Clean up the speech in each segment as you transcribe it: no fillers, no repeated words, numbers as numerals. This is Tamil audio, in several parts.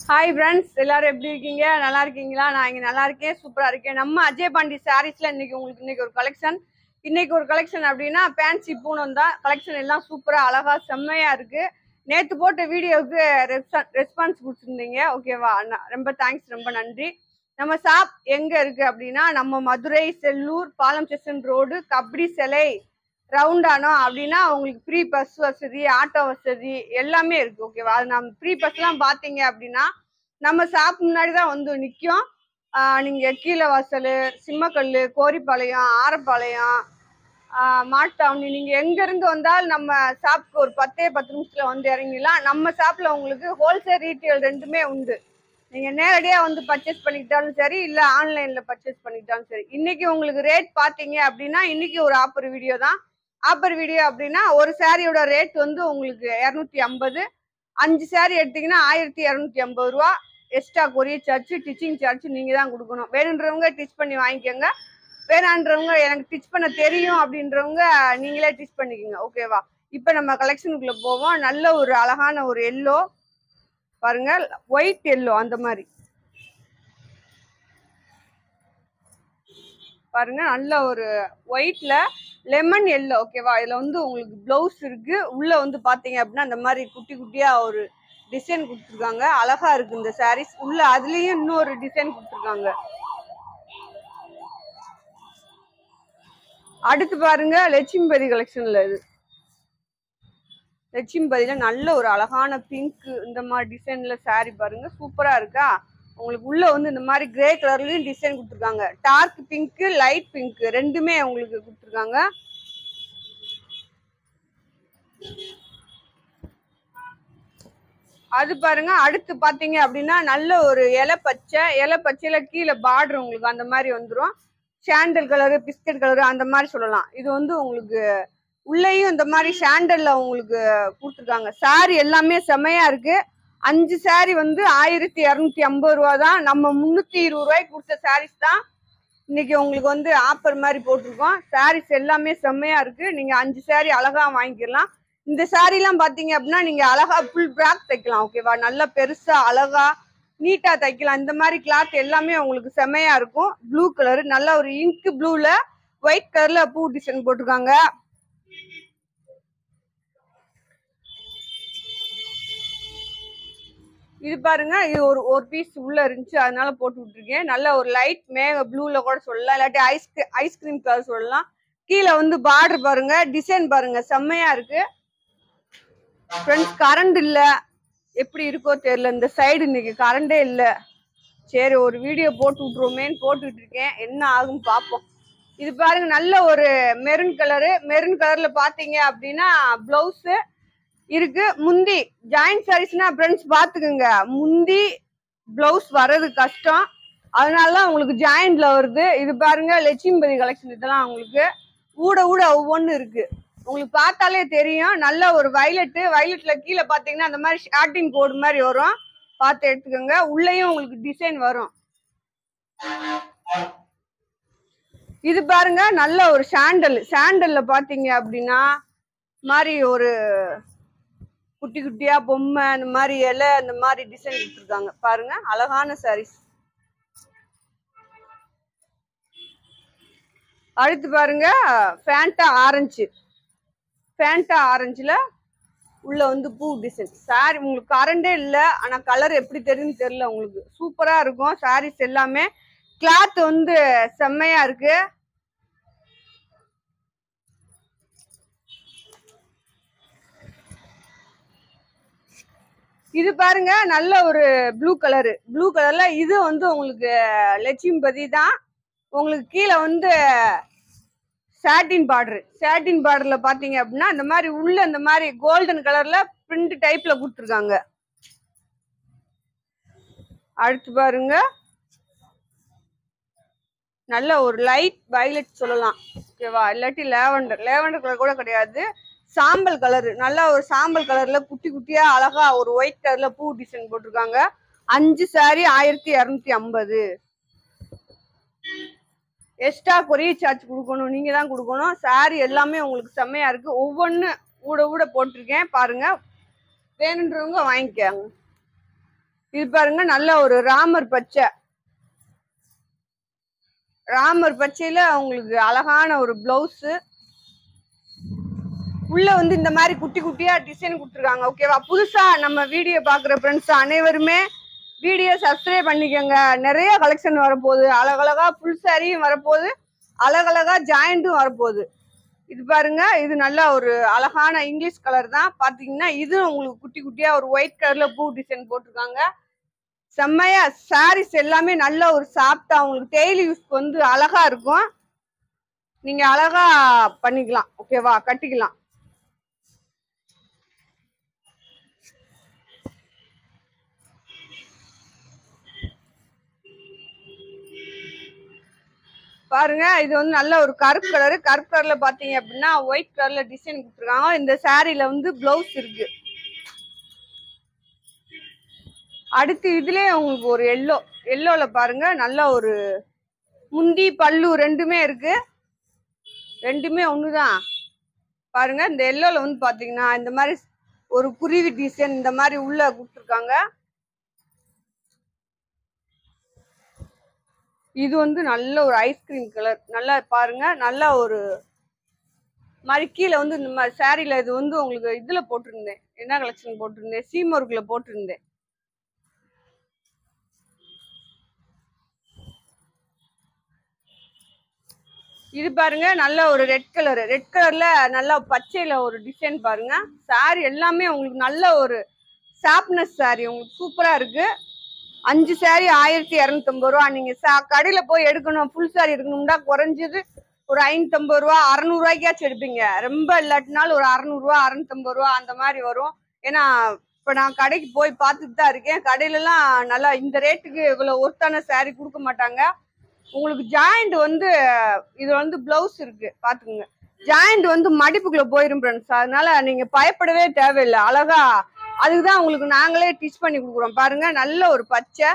ஹாய் ஃப்ரெண்ட்ஸ், எல்லாரும் எப்படி இருக்கீங்க? நல்லா இருக்கீங்களா? நான் இங்கே நல்லா இருக்கேன், சூப்பராக இருக்கேன். நம்ம அஜய் பாண்டி சாரீஸில் இன்னைக்கு ஒரு கலெக்ஷன் அப்படின்னா ஃபேன்சி பூனம் தான். கலெக்ஷன் எல்லாம் சூப்பராக அழகாக செம்மையாக இருக்குது. நேற்று போட்ட வீடியோவுக்கு ரெஸ்பான்ஸ் கொடுத்துருந்தீங்க. ஓகேவா? ரொம்ப தேங்க்ஸ், ரொம்ப நன்றி. நம்ம ஷாப் எங்கே இருக்குது அப்படின்னா, நம்ம மதுரை, செல்லூர், பாலம் ஸ்டேஷன் ரோடு, கபடி சிலை, ரவுண்டானோ அப்படின்னா உங்களுக்கு ஃப்ரீ பஸ் வசதி, ஆட்டோ வசதி எல்லாமே இருக்கு. ஓகேவா? அது நம்ம ஃப்ரீ பஸ்லாம் பார்த்தீங்க அப்படின்னா நம்ம ஷாப் முன்னாடி தான் வந்து நிற்கும். நீங்க கீழே வாசல், சிம்மக்கல், கோரிப்பாளையம், ஆரப்பாளையம், மாட்டாவணி, நீங்க எங்க இருந்து வந்தாலும் நம்ம ஷாப்புக்கு ஒரு 10 நிமிஷத்துல வந்து இறங்கிடலாம். நம்ம ஷாப்ல உங்களுக்கு ஹோல்சேல் ரீட்டெயில் ரெண்டுமே உண்டு. நீங்க நேரடியா வந்து பர்ச்சேஸ் பண்ணிக்கிட்டாலும் சரி, இல்ல ஆன்லைன்ல பர்ச்சேஸ் பண்ணிக்கிட்டாலும் சரி. இன்னைக்கு உங்களுக்கு ரேட் பாத்தீங்க அப்படின்னா, இன்னைக்கு ஒரு ஆஃபர் வீடியோ தான். ஆஃபர் வீடியோ அப்படின்னா ஒரு சாரியோட ரேட் வந்து உங்களுக்கு 250. 5 சாரி எடுத்தீங்கன்னா 1250 ரூபா. Extra courier charge, ditching charge நீங்க தான் கொடுக்கணும். வேணுன்றவங்க டிச் பண்ணி வாங்கிக்கோங்க. வேணான்றவங்க எனக்கு டிச் பண்ண தெரியும் அப்படின்றவங்க நீங்களே டிச் பண்ணிக்கோங்க. ஓகேவா? இப்போ நம்ம கலெக்ஷனுக்குள்ள போவோம். நல்ல ஒரு அழகான ஒரு எல்லோ பாருங்க, ஒயிட் எல்லோ அந்த மாதிரி பாருங்க, நல்ல ஒரு ஒயிட்ல லெமன் எல்லோ. ஓகேவா? இதுல வந்து உங்களுக்கு பிளவுஸ் இருக்கு. உள்ள வந்து பாத்தீங்க அப்படின்னா இந்த மாதிரி குட்டி குட்டியா ஒரு டிசைன் கொடுத்துருக்காங்க. அழகா இருக்கு இந்த சாரீஸ். உள்ள அதுலயும் இன்னொரு டிசைன் கொடுத்துருக்காங்க. அடுத்து பாருங்க, லட்சுமிபதி கலெக்ஷன்ல இது லட்சுமிபதியில நல்ல ஒரு அழகான பிங்க் இந்த மாதிரி டிசைன்ல சாரி பாருங்க, சூப்பரா இருக்கா? உங்களுக்கு உள்ள வந்து இந்த மாதிரி கிரே கலர்லயும் டிசைன் கொடுத்துருக்காங்க. டார்க் பிங்க், லைட் பிங்க் ரெண்டுமே உங்களுக்கு கொடுத்துருக்காங்க. அது பாருங்க. அடுத்து பாத்தீங்க அப்படின்னா நல்ல ஒரு இலை பச்சையில கீழே பார்டர் உங்களுக்கு அந்த மாதிரி வந்துடும். சாண்டல் கலரு, பிஸ்கட் கலரு அந்த மாதிரி சொல்லலாம். இது வந்து உங்களுக்கு உள்ளேயும் இந்த மாதிரி சாண்டல்ல உங்களுக்கு கொடுத்துருக்காங்க. சாரி எல்லாமே செமையா இருக்கு. 5 சாரி வந்து 1250 ரூபா தான். நம்ம 320 ரூபாய்க்கு கொடுத்த சாரீஸ் தான் இன்னைக்கு உங்களுக்கு வந்து ஆஃபர் மாதிரி போட்டிருக்கோம். சாரீஸ் எல்லாமே செம்மையா இருக்கு. நீங்க 5 சாரி அழகா வாங்கிக்கலாம். இந்த சாரி எல்லாம் பாத்தீங்க அப்படின்னா நீங்க அழகா ஃபுல் பிராக் தைக்கலாம். ஓகேவா? நல்லா பெருசா அழகா நீட்டா தைக்கலாம். இந்த மாதிரி கிளாத் எல்லாமே உங்களுக்கு செம்மையா இருக்கும். ப்ளூ கலர், நல்ல ஒரு இங்க் ப்ளூல ஒயிட் கலர்ல பூ டிசைன் போட்டிருக்காங்க. இது பாருங்க, இது ஒரு பீஸ் உள்ள இருந்துச்சு, அதனால போட்டு விட்டுருக்கேன். நல்ல ஒரு லைட் மேக ப்ளூல கூட சொல்லலாம், இல்லாட்டி ஐஸ்கிரீம் கலர் சொல்லலாம். கீழே வந்து பார்டர் பாருங்க, டிசைன் பாருங்க, செம்மையா இருக்கு. ஃப்ரெண்ட்ஸ், கரண்ட் இல்ல, எப்படி இருக்கோ தெரியல. இந்த சைடு இன்னைக்கு கரண்டே இல்ல. சரி, ஒரு வீடியோ போட்டு விட்டுருவோமேன்னு போட்டுட்டு இருக்கேன். என்ன ஆகும் பார்ப்போம். இது பாருங்க, நல்ல ஒரு மெரூன் கலர்ல பாத்தீங்க அப்படின்னா பிளவுஸ் இருக்கு. முந்தி ஜாயிண்ட் சாரீஸ்னா ஃப்ரெண்ட்ஸ் பாத்துக்குங்க, முந்தி பிளவுஸ் வர்றது கஷ்டம். அதனாலதான் உங்களுக்கு ஜாயிண்ட்ல வருது. இது பாருங்க, லட்சுமிபதி கலெக்ஷன். இதெல்லாம் உங்களுக்கு ஊட ஒவ்வொன்று இருக்கு. உங்களுக்கு பார்த்தாலே தெரியும். நல்ல ஒரு வயலட்ல கீழே பாத்தீங்கன்னா அந்த மாதிரி ஷார்டிங் கோடு மாதிரி வரும். பார்த்து எடுத்துக்கோங்க. உள்ளேயும் உங்களுக்கு டிசைன் வரும். இது பாருங்க, நல்ல ஒரு சாண்டல்ல பாத்தீங்க அப்படின்னா மாதிரி ஒரு குட்டி குட்டியா பொம்மை, அந்த மாதிரி இலை, அந்த மாதிரி டிசைன் கொடுத்துருக்காங்க. பாருங்க, அழகான சாரீஸ். அடுத்து பாருங்க, ஃபேண்டா ஆரஞ்சுல உள்ள வந்து பூ டிசைன் சாரி. உங்களுக்கு கரண்டே இல்லை, ஆனா கலர் எப்படி தெரியும்னு தெரியல. உங்களுக்கு சூப்பரா இருக்கும் சாரீஸ் எல்லாமே. கிளாத் வந்து செம்மையா இருக்கு. இது பாருங்க, நல்ல ஒரு ப்ளூ கலர்ல இது வந்து உங்களுக்கு லட்சுமிபதி தான். உங்களுக்கு கீழே வந்து சாட்டின் பார்டர்ல பாத்தீங்க அப்படின்னா இந்த மாதிரி உள்ள இந்த மாதிரி கோல்டன் கலர்ல பிரிண்ட் டைப்ல கொடுத்துருக்காங்க. அடுத்து பாருங்க, நல்ல ஒரு லைட் வயலட் சொல்லலாம். ஓகேவா? இல்லாட்டி லேவண்டர் கலர் கூட கிடையாது, சாம்பல் கலர். நல்ல ஒரு சாம்பல் கலர்ல குட்டி குட்டியா அழகா ஒரு ஒயிட் கலர்ல பூ டிசைன் போட்டிருக்காங்க. 5 சாரி 1250. எக்ஸ்ட்ரா கொரியர் சார்ஜ் கொடுக்கணும், நீங்க தான் கொடுக்கணும். சாரி எல்லாமே உங்களுக்கு செம்மையா இருக்கு. ஒவ்வொன்று ஊட போட்டிருக்கேன் பாருங்க. வேணுன்றவங்க வாங்கிக்காங்க. இது பாருங்க நல்ல ஒரு ராமர் பச்சையில உங்களுக்கு அழகான ஒரு பிளவுஸ். உள்ள வந்து இந்த மாதிரி குட்டி குட்டியா டிசைன் கொடுத்துருக்காங்க. ஓகேவா? புதுசா நம்ம வீடியோ பாக்குற ஃப்ரெண்ட்ஸ் அனைவருமே வீடியோ சப்ஸ்கிரைப் பண்ணிக்கோங்க. நிறைய கலெக்ஷன் வரப்போகுது. அழகழகா ஃபுல் சாரியும் வரப்போகுது, அழகழகா ஜாயிண்ட்டும் வரப்போகுது. இது பாருங்க, இது நல்ல ஒரு அழகான இங்கிலீஷ் கலர் தான். பாத்தீங்கன்னா இது உங்களுக்கு குட்டி குட்டியா ஒரு ஒயிட் கலர்ல பூ டிசைன் போட்டிருக்காங்க. செம்மையா சாரீஸ் எல்லாமே நல்ல ஒரு சாஃப்டா உங்களுக்கு டெய்லி யூஸ்க்கு வந்து அழகா இருக்கும். நீங்க அழகா பண்ணிக்கலாம். ஓகேவா? கட்டிக்கலாம். பாருங்க, இது வந்து நல்ல ஒரு கருப்பு கலர்ல பாத்தீங்க அப்படின்னா ஒயிட் கலர்ல டிசைன் கொடுத்துருக்காங்க. இந்த சாரீல வந்து பிளவுஸ் இருக்கு. அடுத்து இதுலயே உங்களுக்கு ஒரு எல்லோல பாருங்க நல்ல ஒரு முந்தி பல்லு ரெண்டுமே இருக்கு. ரெண்டுமே ஒண்ணுதான். பாருங்க, இந்த எல்லோல வந்து பாத்தீங்கன்னா இந்த மாதிரி ஒரு குருவி டிசைன் இந்த மாதிரி உள்ள கொடுத்துருக்காங்க. இது வந்து நல்ல ஒரு ஐஸ்கிரீம் கலர். நல்லா பாருங்க, நல்ல ஒரு மாதிரி கீழே வந்து இந்த மாதிரி சாரீல இது வந்து உங்களுக்கு இதுல போட்டிருந்தேன். என்ன கலெக்ஷன் போட்டிருந்தேன்? சீமொருக்குல போட்டிருந்தேன். இது பாருங்க நல்ல ஒரு ரெட் கலர்ல நல்லா பச்சையில ஒரு டிசைன் பாருங்க. சாரி எல்லாமே உங்களுக்கு நல்ல ஒரு சாப்னஸ் சாரி, உங்களுக்கு சூப்பரா இருக்கு. 5 சாரி 1250 ரூபா. நீங்க கடையில போய் எடுக்கணும், ஃபுல் சாரி எடுக்கணும்னா குறைஞ்சது ஒரு 550 ரூபா 600 ரூபாய்க்காச்சும் எடுப்பீங்க. ரொம்ப இல்லாட்டினாலும் ஒரு 600 ரூபா 650 ரூபா அந்த மாதிரி வரும். ஏன்னா இப்ப நான் கடைக்கு போய் பார்த்துட்டு தான் இருக்கேன். கடையில எல்லாம் நல்லா இந்த ரேட்டுக்கு இவ்வளவு ஒர்த்தான சாரி கொடுக்க மாட்டாங்க. உங்களுக்கு ஜாயிண்ட் வந்து இது வந்து பிளவுஸ் இருக்கு பாத்துக்கோங்க. ஜாயிண்ட் வந்து மடிப்புக்குள்ள போயிரும் ஃப்ரெண்ட்ஸ். அதனால நீங்க பயப்படவே தேவையில்லை. அழகா அதுக்குதான் உங்களுக்கு நாங்களே டிச் பண்ணி கொடுக்குறோம். பாருங்க, நல்ல ஒரு பச்சை.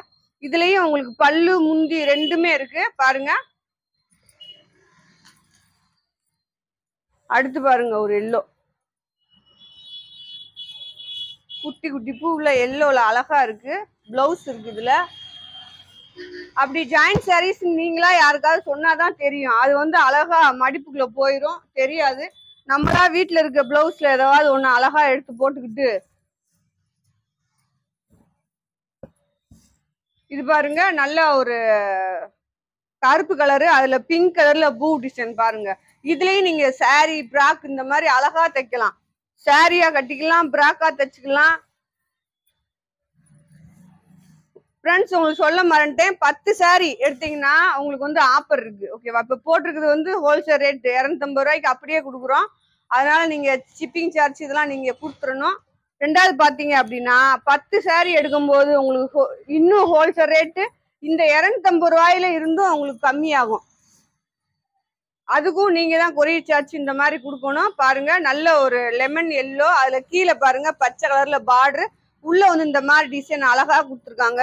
இதுலயும் உங்களுக்கு பல்லு முந்தி ரெண்டுமே இருக்கு. பாருங்க, அடுத்து பாருங்க ஒரு எல்லோ, குட்டி குட்டி பூவுல எல்லோல அழகா இருக்கு. பிளவுஸ் இருக்கு இதுல. அப்படி ஜாயிண்ட் சாரீஸ் நீங்களா யாருக்காவது சொன்னாதான் தெரியும். அது வந்து அழகா மடிப்புக்குள்ள போயிரும், தெரியாது. நம்மளா வீட்டுல இருக்க பிளவுஸ்ல ஏதாவது ஒண்ணு அழகா எடுத்து போட்டுக்கிட்டு. இது பாருங்க நல்ல ஒரு கருப்பு கலரு, அதுல பிங்க் கலர்ல பூ டிசைன் பாருங்க. இதுலயும் நீங்க சாரி பிராக் இந்த மாதிரி அழகா தைக்கலாம். சாரியா கட்டிக்கலாம், பிராக்கா தைச்சுக்கலாம். ஃப்ரெண்ட்ஸ், உங்களுக்கு சொல்ல மறந்துட்டேன், 10 சாரி எடுத்தீங்கன்னா உங்களுக்கு வந்து ஆஃபர் இருக்கு. ஓகேவா? இப்ப போட்டிருக்கிறது வந்து ஹோல்சேல் ரேட் 250 ரூபாய்க்கு அப்படியே கொடுக்குறோம். அதனால நீங்க ஷிப்பிங் சார்ஜ் இதெல்லாம் நீங்க கொடுத்துடணும். ரெண்டாவது பாத்தீங்க அப்படின்னா 10 சாரி எடுக்கும்போது உங்களுக்கு இன்னும் ஹோல்சேல் ரேட்டு இந்த 250 ரூபாயில இருந்தும் உங்களுக்கு கம்மியாகும். அதுக்கும் நீங்க தான் கொரியர் சார்ஜ் இந்த மாதிரி கொடுக்கணும். பாருங்க, நல்ல ஒரு லெமன் எல்லோ, அதுல கீழே பாருங்க பச்சை கலர்ல பார்டர், உள்ள வந்து இந்த மாதிரி டிசைன் அழகா கொடுத்துருக்காங்க.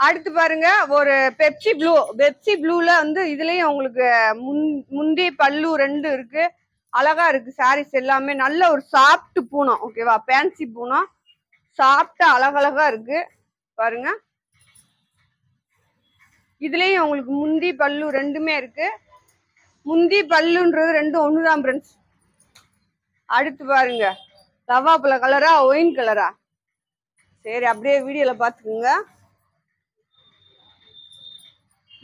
அடுத்து பாருங்க ஒரு பெப்சி ப்ளூல வந்து இதுலயும் உங்களுக்கு முந்தி பல்லு ரெண்டு இருக்கு. அழகா இருக்கு. சாரீஸ் எல்லாமே நல்ல ஒரு சாஃப்ட் பூனம். ஓகேவா? ஃபேன்சி பூனம், சாஃப்டா அழகழகா இருக்கு. பாருங்க, இதுலயும் உங்களுக்கு முந்தி பல்லு ரெண்டுமே இருக்கு. முந்தி பல்லுன்றது ரெண்டும் ஒண்ணுதான் ஃப்ரெண்ட்ஸ். அடுத்து பாருங்க லவாப்பழ கலரா ஒயின் கலரா? சரி, அப்படியே வீடியோல பாத்துக்கோங்க.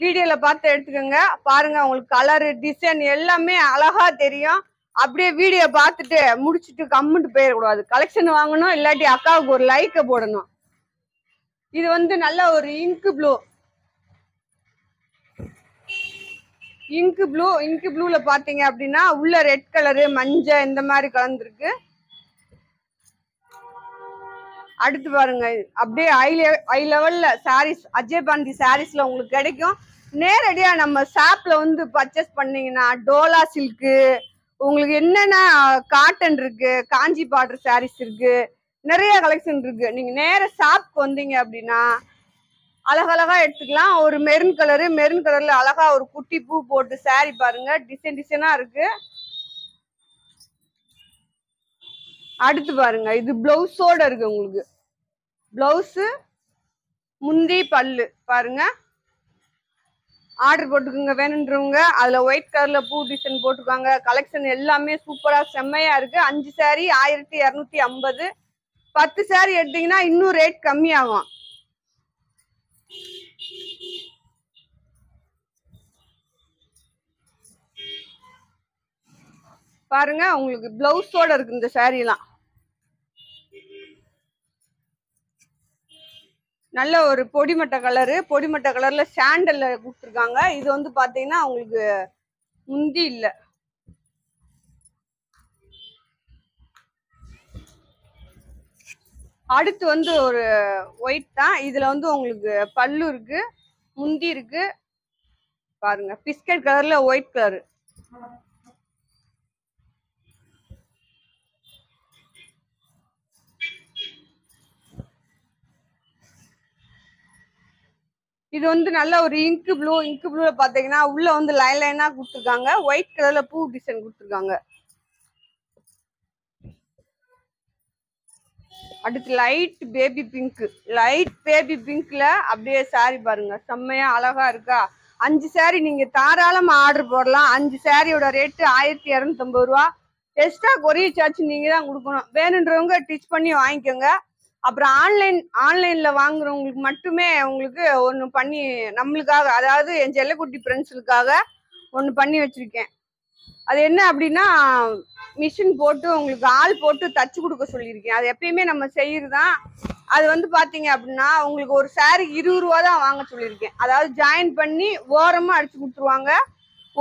வீடியோல பார்த்து எடுத்துக்கோங்க. பாருங்க, உங்களுக்கு கலரு டிசைன் எல்லாமே அழகா தெரியும். அப்படியே வீடியோ பார்த்துட்டு முடிச்சுட்டு கம்முன்ட்டு போயிடக்கூடாது. கலெக்ஷன் வாங்கணும், இல்லாட்டி அக்காவுக்கு ஒரு லைக்க போடணும். இது வந்து நல்ல ஒரு இங்கு ப்ளூல பாத்தீங்க அப்படின்னா உள்ள ரெட் கலரு மஞ்சள் இந்த மாதிரி கலந்துருக்கு. அடுத்து பாருங்க, அப்படியே ஹை லெவல்ல சாரீஸ் அஜய் பாண்டி சாரீஸ்ல உங்களுக்கு கிடைக்கும். நேரடியா நம்ம ஷாப்ல வந்து பர்ச்சேஸ் பண்ணீங்கன்னா டோலா சில்க்கு, உங்களுக்கு என்னென்ன காட்டன் இருக்கு, காஞ்சி பார்டர் சாரீஸ் இருக்கு, நிறைய கலெக்ஷன் இருக்கு. நீங்க நேர ஷாப்க்கு வந்தீங்க அப்படின்னா அழகழகா எடுத்துக்கலாம். ஒரு மெரூன் கலர்ல அழகா ஒரு குட்டி பூ போட்டு சாரி பாருங்க, டிசைனா இருக்கு. அடுத்து பாருங்க, இது பிளவுஸோட இருக்கு உங்களுக்கு. பிளவுஸ், முந்தி, பல்லு பாருங்க. ஆர்டர் போட்டுக்கோங்க வேணுன்றவங்க. அதுல ஒயிட் கலர்ல பூ டிசைன் போட்டுருக்காங்க. கலெக்ஷன் எல்லாமே சூப்பரா செம்மையா இருக்கு. 5 சாரி 1250. 10 சாரி எடுத்தீங்கன்னா இன்னும் ரேட் கம்மியாகும். பாருங்க, உங்களுக்கு பிளவுஸோட இருக்கு இந்த சாரி எல்லாம். நல்ல ஒரு பொடிமட்டை கலரு, பொடிமட்டை கலர்ல சாண்டல்ல கொடுத்துருக்காங்க. இது வந்து பாத்தீங்கன்னா உங்களுக்கு முந்தி இல்ல. அடுத்து வந்து ஒரு ஒயிட் தான். இதுல வந்து உங்களுக்கு பல்லு இருக்கு, முந்தி இருக்கு. பாருங்க, பிஸ்கட் கலர்ல ஒயிட் கலரு. இது வந்து நல்ல ஒரு இங்கு ப்ளூ. இங்கு ப்ளூல பாத்தீங்கன்னா உள்ள வந்து லைன் லைனா கொடுத்துருக்காங்க. ஒயிட் கலர்ல பூ டிசைன் கொடுத்துருக்காங்க. அடுத்து light baby pink. Light baby பிங்க்ல அப்படியே சாரி பாருங்க, செம்மையா அழகா இருக்கா. 5 சாரி நீங்க தாராளமா ஆர்டர் போடலாம். 5 சாரியோட ரேட்டு 1250 ரூபா. எக்ஸ்ட்ரா கொரியர் சார்ஜ் நீங்க தான் கொடுக்கணும். வேணுன்றவங்க டிச் பண்ணி வாங்கிக்கோங்க. அப்புறம் ஆன்லைன்ல வாங்குறவங்களுக்கு மட்டுமே உங்களுக்கு ஒன்று பண்ணி, நம்மளுக்காக, அதாவது என் செல்லக்குட்டி ஃப்ரெண்ட்ஸுக்காக ஒன்று பண்ணி வச்சிருக்கேன். அது என்ன அப்படின்னா, மிஷின் போட்டு உங்களுக்கு ஆள் போட்டு தச்சு கொடுக்க சொல்லியிருக்கேன். அது எப்பயுமே நம்ம செய்யறதுதான். அது வந்து பாத்தீங்க அப்படின்னா உங்களுக்கு ஒரு சாரி 20 ரூபா தான் வாங்க சொல்லியிருக்கேன். அதாவது ஜாயின் பண்ணி ஓரமா அடிச்சு கொடுத்துருவாங்க.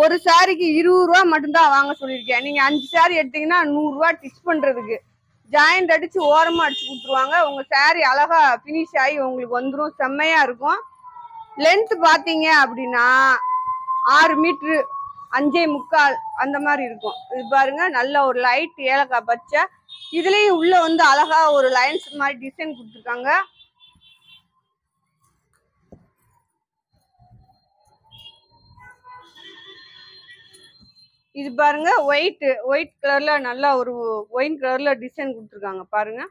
ஒரு சாரிக்கு 20 ரூபா மட்டும்தான் வாங்க சொல்லியிருக்கேன். நீங்க 5 சாரி எடுத்தீங்கன்னா 100 ரூபா டிச் பண்றதுக்கு. ஜாயிண்ட் அடிச்சு ஓரமா அடிச்சு கொடுத்துருவாங்க. உங்க சாரி அழகா பினிஷ் ஆகி உங்களுக்கு வந்துடும். செம்மையா இருக்கும். லென்த் பாத்தீங்க அப்படின்னா 6 மீட்டரு 5.25 அந்த மாதிரி இருக்கும். இது பாருங்க, நல்ல ஒரு லைட் ஏலக்காய் பச்சை. இதுலயும் உள்ள வந்து அழகா ஒரு லைன்ஸ் மாதிரி டிசைன் கொடுத்துருக்காங்க. இது பாருங்க, ஒயிட் கலர்ல நல்லா ஒரு ஒயின் கலர்ல டிசைன் கொடுத்துருக்காங்க பாருங்க.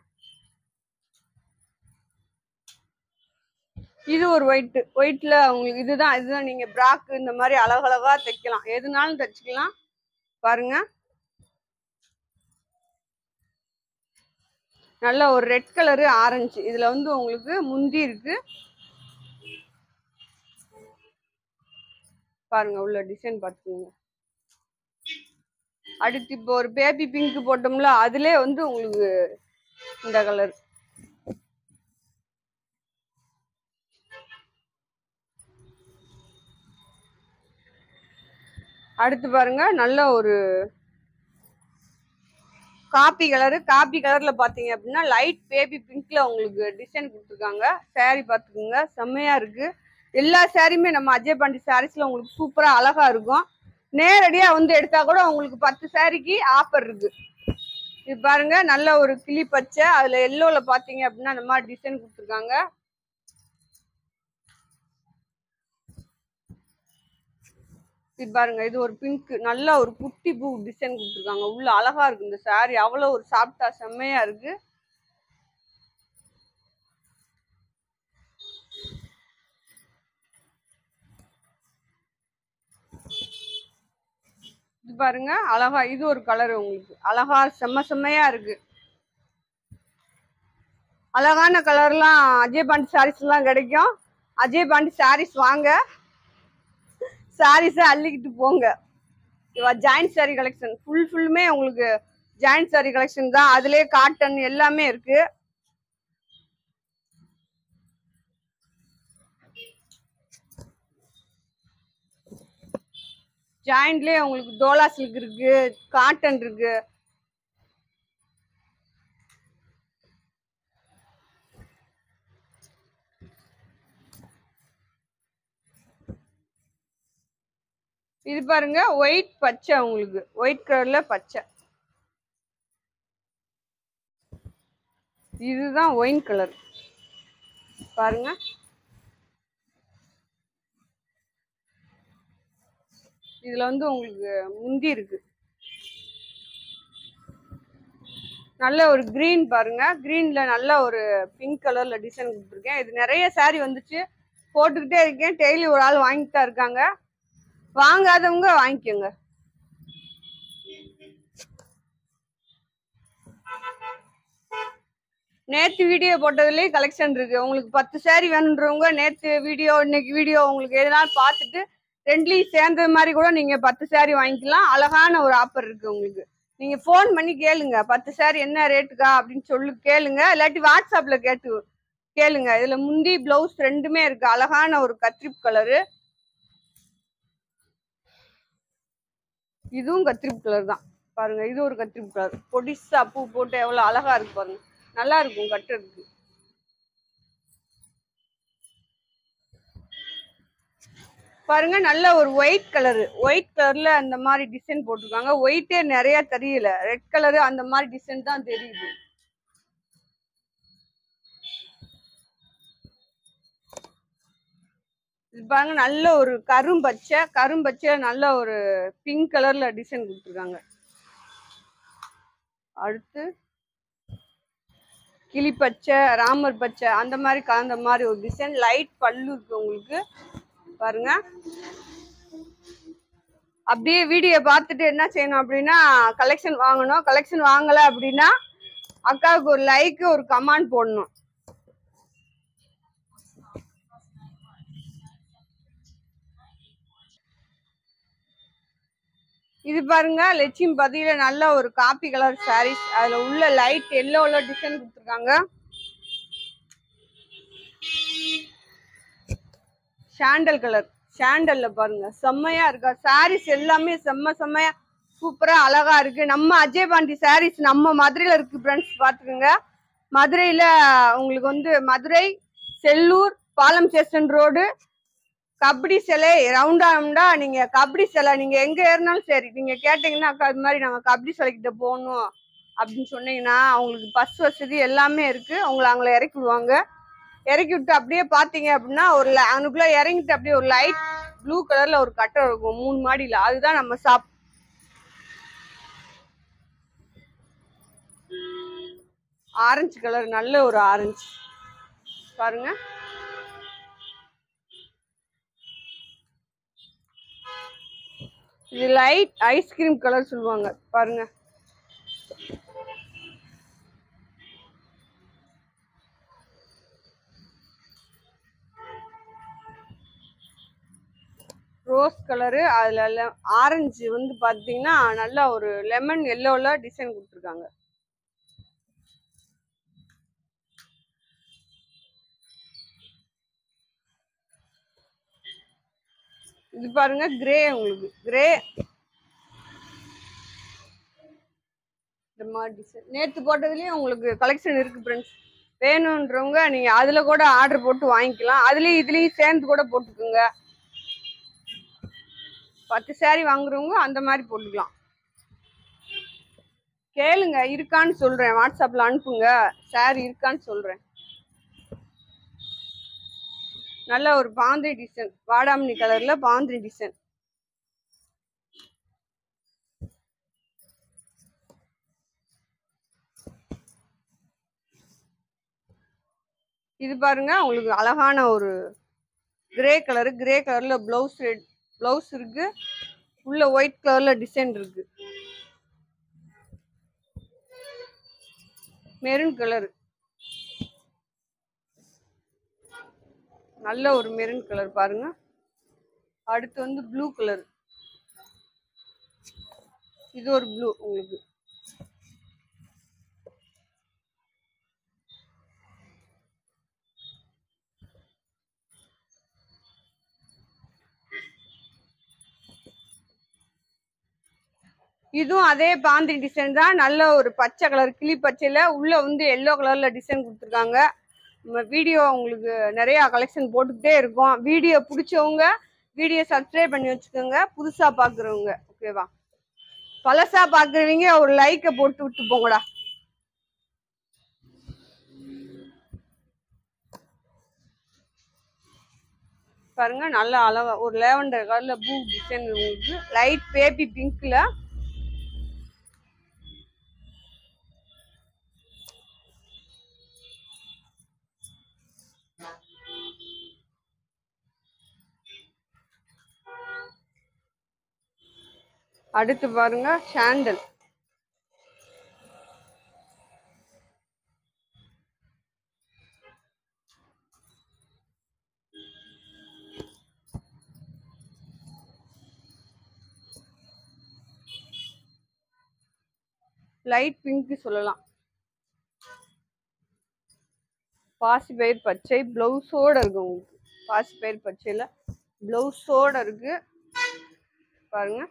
இது ஒரு ஒயிட்ல உங்களுக்கு இதுதான் நீங்க பிராக் இந்த மாதிரி அழகழகா தைக்கலாம். எதுனாலும் தைச்சுக்கலாம். பாருங்க, நல்ல ஒரு ரெட் கலரு ஆரஞ்சு. இதுல வந்து உங்களுக்கு முந்தி இருக்கு பாருங்க, உள்ள டிசைன் பாத்துக்கோங்க. அடுத்து இப்போ ஒரு பேபி பிங்க் போட்டோம்ல, அதுல வந்து உங்களுக்கு இந்த கலர். அடுத்து பாருங்க, நல்ல ஒரு காப்பி கலர்ல பாத்தீங்க அப்படின்னா லைட் பேபி பிங்க்ல உங்களுக்கு டிசைன் கொடுத்துருக்காங்க. சாரி பாத்துக்கோங்க, செம்மையா இருக்கு. எல்லா சாரியுமே நம்ம அஜய் பாண்டி சாரீஸ்ல உங்களுக்கு சூப்பரா அழகா இருக்கும். நேரடியா வந்து எடுத்தா கூட உங்களுக்கு 10 சாரிக்கு ஆஃபர் இருக்கு. இது பாருங்க, நல்ல ஒரு கிளி பச்சை. அதுல எல்லோல பாத்தீங்க அப்படின்னா இந்த மாதிரி டிசைன் கொடுத்துருக்காங்க. இது பாருங்க, இது ஒரு பிங்க், நல்ல ஒரு குட்டி பூ டிசைன் கொடுத்துருக்காங்க. உள்ள அழகா இருக்கு இந்த சாரி. அவ்வளவு ஒரு சாஃப்டா செம்மையா இருக்கு. இது பாருங்க, அழகா இது ஒரு கலர் உங்களுக்கு அழகா செம்மையா இருக்கு. அழகான கலர்லாம் அஜய் பாண்டி சாரீஸ் எல்லாம் கிடைக்கும். அஜய் பாண்டி சாரீஸ் வாங்க, சாரீஸை அள்ளிக்கிட்டு போங்க. ஜாயிண்ட் சாரி கலெக்ஷன் ஃபுல்லுமே உங்களுக்கு ஜாயிண்ட் சாரி கலெக்ஷன் தான். அதுலயே காட்டன் எல்லாமே இருக்கு. ஜாயிண்ட்லயே உங்களுக்கு டோலா சில்க் இருக்கு, காட்டன் இருக்கு. இது பாருங்க, ஒயிட் பச்சை, உங்களுக்கு ஒயிட் கலர்ல பச்சை. இதுதான் ஒயின் கலர் பாருங்க. இதுல வந்து உங்களுக்கு முந்தி இருக்கு. நல்ல ஒரு கிரீன் பாருங்க, கிரீன்ல நல்ல ஒரு பிங்க் கலர்ல டிசைன் கொடுத்துருக்கேன். இது நிறைய சாரி வந்துச்சு, போட்டுக்கிட்டே இருக்கேன். டெய்லி ஒரு ஆள் வாங்கிட்டு தான் இருக்காங்க. வாங்காதவங்க வாங்கிக்கோங்க. நேற்று வீடியோ போட்டதுலேயே கலெக்ஷன் இருக்கு. உங்களுக்கு 10 சாரி வேணுன்றவங்க நேற்று வீடியோ இன்னைக்கு வீடியோ உங்களுக்கு எதனாலும் பார்த்துட்டு ரெண்டுலையும் சேர்ந்த மாதிரி கூட நீங்க 10 சாரி வாங்கிக்கலாம். அழகான ஒரு ஆஃபர் இருக்கு உங்களுக்கு. நீங்க ஃபோன் பண்ணி கேளுங்க, 10 சாரி என்ன ரேட்டுக்கா அப்படின்னு சொல்லி கேளுங்க, இல்லாட்டி வாட்ஸ்அப்ல கேளுங்க. இதுல முந்தி பிளவுஸ் ரெண்டுமே இருக்கு. அழகான ஒரு கத்ரிப் கலரு, இதுவும் கத்ரிப் கலர் தான் பாருங்க. இது ஒரு கத்ரிப் கலர், பொடிசா பூ போட்டு எவ்வளவு அழகா இருக்கு பாருங்க. நல்லா இருக்கும் கட்டுறதுக்கு. பாருங்க நல்ல ஒரு ஒயிட் கலரு, ஒயிட் கலர்ல அந்த மாதிரி டிசைன் போட்டிருக்காங்க. ஒயிட்டே நிறைய தெரியல, ரெட் கலரு அந்த மாதிரி டிசைன் தான் தெரியுது. பாருங்க நல்ல ஒரு கரும்பச்சை நல்ல ஒரு பிங்க் கலர்ல டிசைன் கொடுத்துருக்காங்க. அடுத்து கிளிப்பச்சை, ராமர் பச்சை அந்த மாதிரி கலந்த மாதிரி ஒரு டிசைன். லைட் பல்லு இருக்கு உங்களுக்கு பாருங்க. அப்படியே வீடியோ பார்த்துட்டு என்ன செய்யணும் அப்படின்னா கலெக்ஷன் வாங்கணும். கலெக்ஷன் வாங்கல அப்படின்னா அக்காவுக்கு ஒரு லைக் ஒரு கமெண்ட் போடணும். இது பாருங்க லட்சுமி பதியில நல்ல ஒரு காப்பி கலர் சாரீஸ், அதுல உள்ள லைட் எல்லோல டிசைன் கொடுத்துருக்காங்க. சாண்டல் கலர், சாண்டல்ல பாருங்க செம்மையா இருக்கா சாரீஸ் எல்லாமே. செம்மையா சூப்பரா அழகா இருக்கு. நம்ம அஜய் பாண்டி சாரீஸ் நம்ம மதுரையில இருக்கு ஃப்ரெண்ட்ஸ், பாத்துக்கோங்க. மதுரையில உங்களுக்கு வந்து மதுரை செல்லூர் பாலம் ஸ்டேஷன் ரோடு கபடி சிலை ரவுண்டா நீங்க கபடி சிலை நீங்க எங்க ஏறினாலும் சரி நீங்க கேட்டீங்கன்னா அக்கா இது மாதிரி நாங்க கபடி சிலைக்கிட்ட போகணும் அப்படின்னு சொன்னீங்கன்னா அவங்களுக்கு பஸ் வசதி எல்லாமே இருக்கு. அவங்கள இறக்கி விடுவாங்க. இறக்கி விட்டு அப்படியே பாத்தீங்க அப்படின்னா ஒரு அவனுக்குள்ள இறங்கிட்டு அப்படியே ஒரு லைட் ப்ளூ கலர்ல ஒரு கட்டை இருக்கும் 3 மாடியில, அதுதான் நம்ம ஷாப். ஆரஞ்சு கலர், நல்ல ஒரு ஆரஞ்சு பாருங்க. இது லைட் ஐஸ்கிரீம் கலர் சொல்லுவாங்க பாருங்க. ரோஸ் கலரு, அதுல ஆரஞ்சு வந்து பாத்தீங்கன்னா நல்லா ஒரு லெமன் எல்லோல டிசைன் கொடுத்துருக்காங்க. இது பாருங்க கிரே, உங்களுக்கு கிரே இந்த மாதிரி டிசைன் நேற்று போட்டதுலயும் உங்களுக்கு கலெக்ஷன் இருக்கு ஃப்ரெண்ட்ஸ். வேணுன்றவங்க நீங்க அதுல கூட ஆர்டர் போட்டு வாங்கிக்கலாம். அதுலயும் இதுலயும் சேர்ந்து கூட போட்டுக்கோங்க. 10 சாரி வாங்குறவங்க அந்த மாதிரி போட்டுக்கலாம். கேளுங்க இருக்கான்னு சொல்றேன், வாட்ஸ்அப்ல அனுப்புங்க சாரி இருக்கான்னு சொல்றேன். நல்ல ஒரு பாந்திரி டிசைன், வாடாமணி கலர்ல பாந்திரி டிசைன். இது பாருங்க உங்களுக்கு அழகான ஒரு கிரே கலரு, கிரே கலர்ல பிளவுஸ் இருக்கு. உள்ள ஒயிட் கலர்ல டிசைன் இருக்கு. மெரூன் கலர், நல்ல ஒரு மெரூன் கலர் பாருங்க. அடுத்து வந்து ப்ளூ கலர், இது ஒரு ப்ளூ உங்களுக்கு. இதுவும் அதே பாந்தி டிசைன் தான். நல்ல ஒரு பச்சை கலர், கிளி பச்சையில உள்ள வந்து எல்லோ கலர்ல டிசைன் கொடுத்துருக்காங்க. வீடியோ உங்களுக்கு நிறைய கலெக்ஷன் போட்டுக்கிட்டே இருக்கும். வீடியோ பிடிச்சவங்க வீடியோ சப்ஸ்கிரைப் பண்ணி வச்சுக்கோங்க. புதுசா பாக்குறவங்க ஓகேவா, பழசா பாக்குறவங்க ஒரு லைக்கை போட்டு விட்டு போங்கடா. பாருங்க நல்ல அழகா ஒரு லேவண்டர் கலர்ல பூ டிசைன், உங்களுக்கு லைட் பேபி பிங்க்ல. அடுத்து பாருங்க சாண்டல். லைட் பிங்க் சொல்லலாம். பாசிப்பயிர் பச்சை பிளவுஸோட இருக்கு. உங்களுக்கு பாசிப்பயிர் பச்சையில பிளவுஸோட இருக்கு பாருங்க.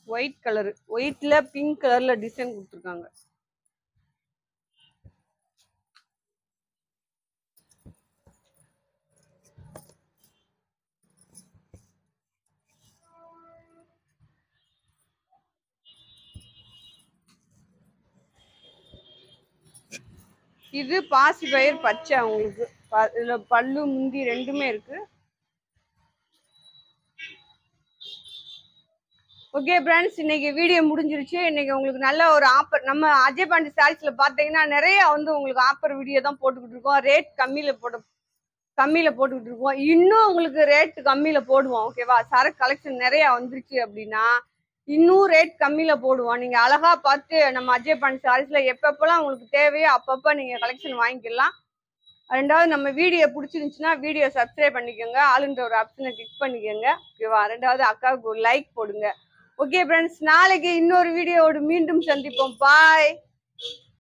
ஒயிட் கலரு, ஒயிட்ல பிங்க் கலர்ல டிசைன் கொடுத்துருக்காங்க. இது பாசிப்பயிர் பச்சை. உங்களுக்கு இதுல பல்லு முந்தி ரெண்டுமே இருக்கு. ஓகே ஃப்ரெண்ட்ஸ், இன்னைக்கு வீடியோ முடிஞ்சிருச்சு. இன்னைக்கு உங்களுக்கு நல்ல ஒரு ஆஃபர். நம்ம அஜய் பாண்டி சாரீஸ்ல பாத்தீங்கன்னா நிறைய உங்களுக்கு ஆஃபர் வீடியோ தான் போட்டுக்கிட்டு இருக்கோம். ரேட் கம்மியில போட்டுக்கிட்டு இருக்கோம். இன்னும் உங்களுக்கு ரேட் கம்மியில போடுவோம். ஓகேவா? சரக்கு கலெக்ஷன் நிறைய வந்துருச்சு அப்படின்னா இன்னும் ரேட் கம்மியில போடுவோம். நீங்க அழகா பார்த்து நம்ம அஜய் பாண்டி சாரீஸ்ல எப்பப்பெல்லாம் உங்களுக்கு தேவையோ அப்பப்ப நீங்க கலெக்ஷன் வாங்கிக்கலாம். ரெண்டாவது, நம்ம வீடியோ பிடிச்சிருந்துச்சுன்னா வீடியோ சப்ஸ்கிரைப் பண்ணிக்கோங்க, ஆளுன்ற ஒரு ஆப்ஷனை கிளிக் பண்ணிக்கோங்க. ஓகேவா? ரெண்டாவது, அக்காவுக்கு ஒரு லைக் போடுங்க. ஓகே ஃப்ரெண்ட்ஸ், நாளைக்கு இன்னொரு வீடியோவோடு மீண்டும் சந்திப்போம். பாய்.